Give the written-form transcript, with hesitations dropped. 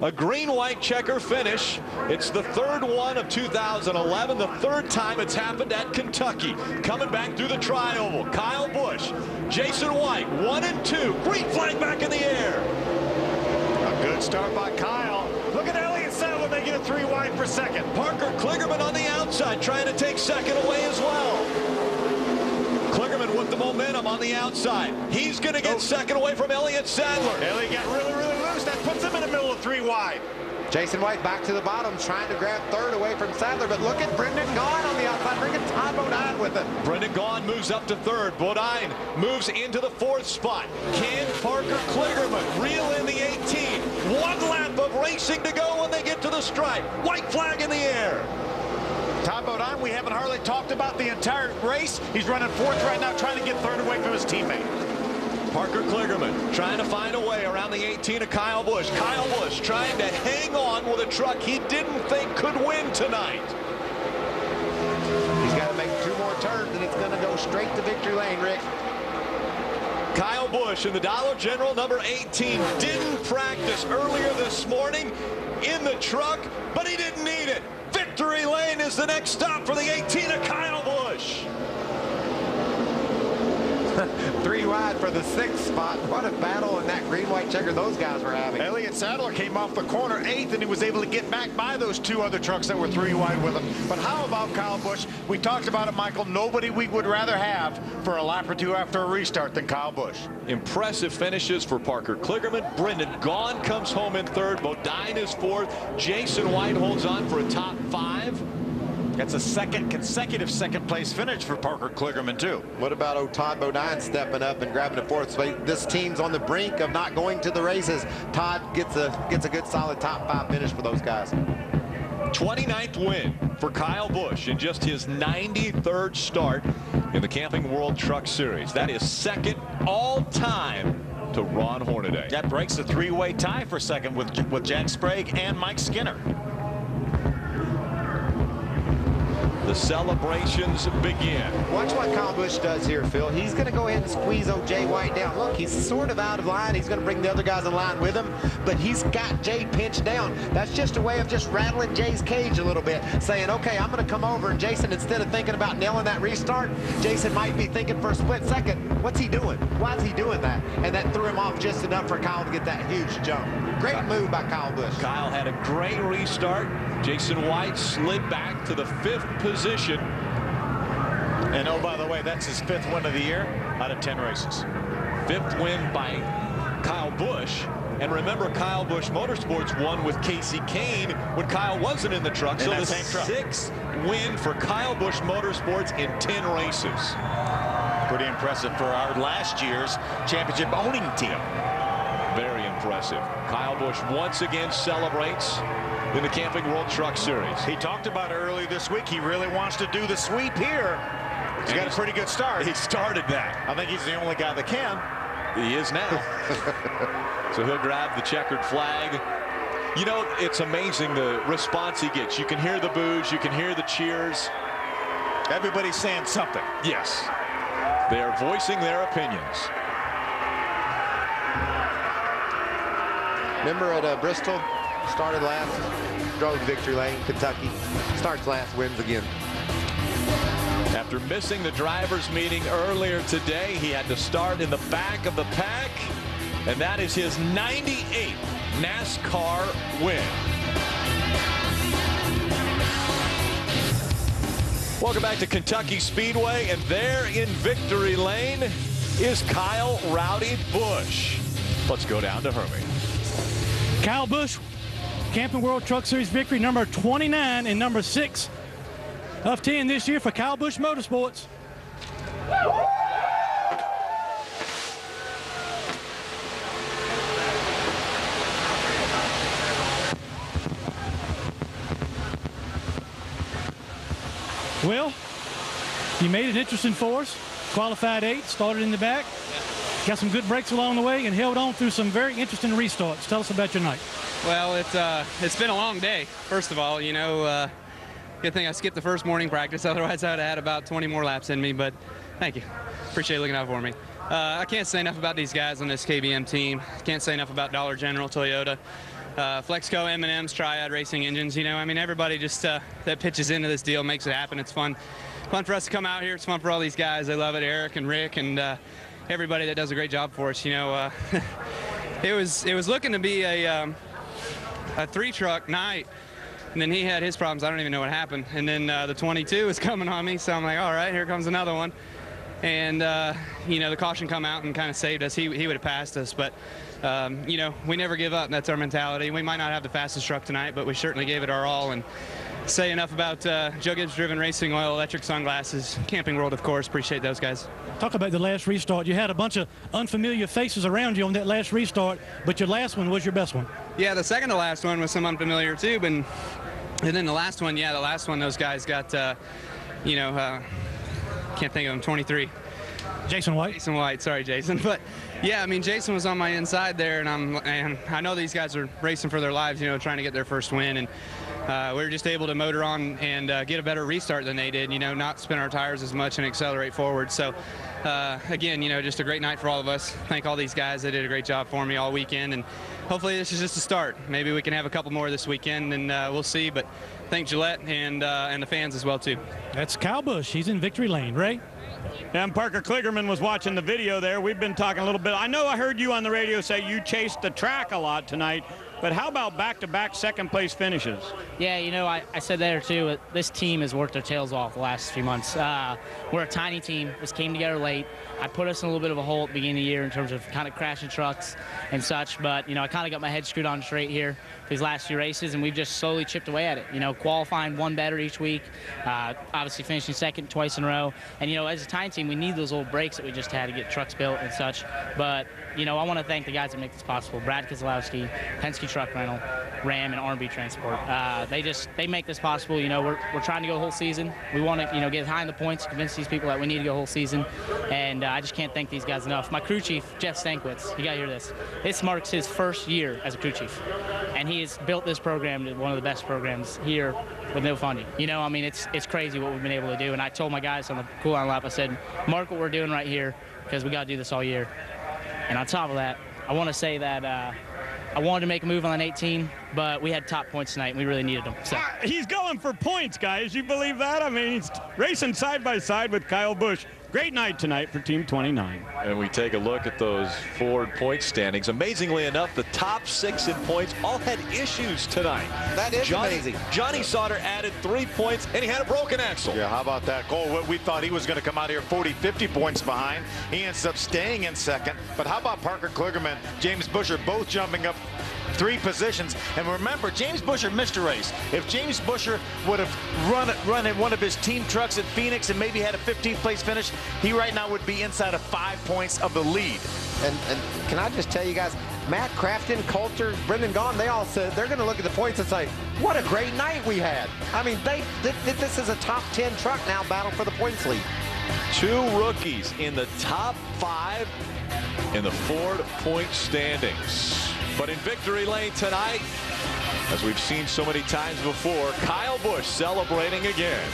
A green-white checker finish. It's the third one of 2011, the third time it's happened at Kentucky. Coming back through the tri-oval, Kyle Busch, Jason White, 1 and 2. Green flag back in the air. A good start by Kyle. Look at Elliott Sadler making it 3 wide for second. Parker Kligerman on the outside trying to take second away as well. Kligerman with the momentum on the outside. He's going to get second away from Elliott Sadler. Elliott got really loose. That puts him in the middle of 3 wide. Jason White back to the bottom, trying to grab third away from Sadler, but look at Brendan Gaughan on the outside, bringing Todd Bodine with him. Brendan Gaughan moves up to third. Bodine moves into the 4th spot. Can Parker Kligerman reel in the 18? 1 lap of racing to go when they get to the stripe. White flag in the air. Todd Bodine, we haven't hardly talked about the entire race. He's running 4th right now, trying to get third away from his teammate. Parker Kligerman trying to find a way around the 18 of Kyle Busch. Kyle Busch trying to hang on with a truck he didn't think could win tonight. He's got to make 2 more turns, and it's going to go straight to victory lane, Rick. Kyle Busch in the Dollar General number 18 didn't practice earlier this morning in the truck, but he didn't need it. Victory lane is the next stop for the 18 of Kyle Busch. 3 wide for the 6th spot. What a battle in that green-white checker those guys were having. Elliott Sadler came off the corner 8th, and he was able to get back by those 2 other trucks that were 3 wide with him. But how about Kyle Busch? We talked about it, Michael. Nobody we would rather have for a lap or 2 after a restart than Kyle Busch. Impressive finishes for Parker Kligerman. Brendan Gaughan comes home in 3rd. Bodine is 4th. Jason White holds on for a top 5. That's a 2nd consecutive 2nd place finish for Parker Kligerman, too. What about Todd Bodine stepping up and grabbing a 4th spot? This team's on the brink of not going to the races. Todd gets a good solid top 5 finish for those guys. 29th win for Kyle Busch in just his 93rd start in the Camping World Truck Series. That is 2nd all-time to Ron Hornaday. That breaks the 3-way tie for 2nd with Jack Sprague and Mike Skinner. The celebrations begin. Watch what Kyle Busch does here, Phil. He's going to go ahead and squeeze old Jay White down. Look, he's sort of out of line. He's going to bring the other guys in line with him, but he's got Jay pinched down. That's just a way of just rattling Jay's cage a little bit, saying, okay, I'm going to come over. And Jason, instead of thinking about nailing that restart, Jason might be thinking for a split second, what's he doing? Why is he doing that? And that threw him off just enough for Kyle to get that huge jump. Great move by Kyle Busch. Kyle had a great restart. Jason White slid back to the 5th position. And oh, by the way, that's his 5th win of the year out of 10 races. 5th win by Kyle Busch. And remember, Kyle Busch Motorsports won with Casey Kane when Kyle wasn't in the truck. So the 6th win for Kyle Busch Motorsports in 10 races. Pretty impressive for our last year's championship owning team. Very impressive. Kyle Busch once again celebrates in the Camping World Truck Series. He talked about it early this week. He really wants to do the sweep here. He's got a pretty good start. He started that. I think he's the only guy that can. He is now. So he'll grab the checkered flag. You know, it's amazing the response he gets. You can hear the boos. You can hear the cheers. Everybody's saying something. Yes. They are voicing their opinions. Remember at Bristol? Started last, drove victory lane, Kentucky. Starts last, wins again. After missing the drivers' meeting earlier today, he had to start in the back of the pack, and that is his 98th NASCAR win. Welcome back to Kentucky Speedway, and there in victory lane is Kyle "Rowdy" Busch. Let's go down to Hermie. Kyle Busch, Camping World Truck Series victory number 29 and number 6 of 10 this year for Kyle Busch Motorsports. Well, you made it interesting for us. Qualified 8th, started in the back. Got some good breaks along the way and held on through some very interesting restarts. Tell us about your night. Well, it's been a long day, first of all. You know, good thing I skipped the first morning practice. Otherwise, I would have had about 20 more laps in me. But thank you. Appreciate you looking out for me. I can't say enough about these guys on this KBM team. Can't say enough about Dollar General, Toyota. Flexco, M&M's, Triad Racing Engines. You know, I mean, everybody just that pitches into this deal makes it happen. It's fun for us to come out here. It's fun for all these guys. They love it. Eric and Rick and everybody that does a great job for us. You know, it was looking to be a 3-truck night. And then he had his problems. I don't even know what happened. And then the 22 was coming on me, so I'm like, all right, here comes another one. And, you know, the caution come out and kind of saved us. He would have passed us, but, you know, we never give up. That's our mentality. We might not have the fastest truck tonight, but we certainly gave it our all. And say enough about Joe Gibbs Driven Racing Oil, Electric Sunglasses, Camping World, of course. Appreciate those guys. Talk about the last restart. You had a bunch of unfamiliar faces around you on that last restart, but your last one was your best one. Yeah, the second to last one was some unfamiliar too, and then the last one, yeah, the last one, those guys got, you know, can't think of him, 23. Jason White. Jason White, sorry, Jason. But yeah, I mean, Jason was on my inside there, and I know these guys are racing for their lives, you know, trying to get their first win, and we were just able to motor on and get a better restart than they did, you know, not spin our tires as much and accelerate forward. So again, you know, just a great night for all of us. Thank all these guys. They did a great job for me all weekend, and hopefully this is just a start. Maybe we can have a couple more this weekend, and we'll see. But thank Gillette and the fans as well too. That's Kyle Busch. He's in victory lane. Ray? And Parker Kligerman was watching the video there. We've been talking a little bit. I know I heard you on the radio say you chased the track a lot tonight, but how about back-to-back second-place finishes? Yeah, you know, I said there too, this team has worked their tails off the last few months. We're a tiny team. This came together late. I put us in a little bit of a hole at the beginning of the year in terms of kind of crashing trucks and such, but, you know, I kind of got my head screwed on straight here these last few races, and we've just slowly chipped away at it. You know, qualifying one better each week, obviously finishing second twice in a row. And, you know, as a tiny team, we need those little breaks that we just had to get trucks built and such. But, you know, I want to thank the guys that make this possible. Brad Keselowski, Penske Truck Rental, Ram, and R&B Transport. They make this possible. You know, we're trying to go the whole season. We want to, you know, get high in the points, convince these people that we need to go the whole season. And I just can't thank these guys enough. My crew chief, Jeff Stankwitz, you got to hear this. This marks his first year as a crew chief. And he has built this program to one of the best programs here with no funding. You know, I mean, it's crazy what we've been able to do. And I told my guys on the cool-down lap, I said, mark what we're doing right here, because we got to do this all year. And on top of that, I want to say that I wanted to make a move on 18, but we had top points tonight, and we really needed them. So. He's going for points, guys. You believe that? I mean, he's racing side by side with Kyle Busch. Great night tonight for Team 29. And we take a look at those Ford point standings. Amazingly enough, the top 6 in points all had issues tonight. That is amazing. Johnny Sauter added 3 points, and he had a broken axle. Yeah, how about that? Cole, we thought he was going to come out here 40, 50 points behind. He ends up staying in second. But how about Parker Kligerman, James Buescher, both jumping up 3 positions. And remember, James Buescher missed a race. If James Buescher would have run in one of his team trucks at Phoenix and maybe had a 15th place finish, he right now would be inside of 5 points of the lead. And can I just tell you guys, Matt Crafton, Coulter, Brendan Gaughan, they all said they're going to look at the points and say, what a great night we had. I mean, this is a top 10 truck now battle for the points lead. 2 rookies in the top 5 in the Ford point standings. But in victory lane tonight, as we've seen so many times before, Kyle Busch celebrating again.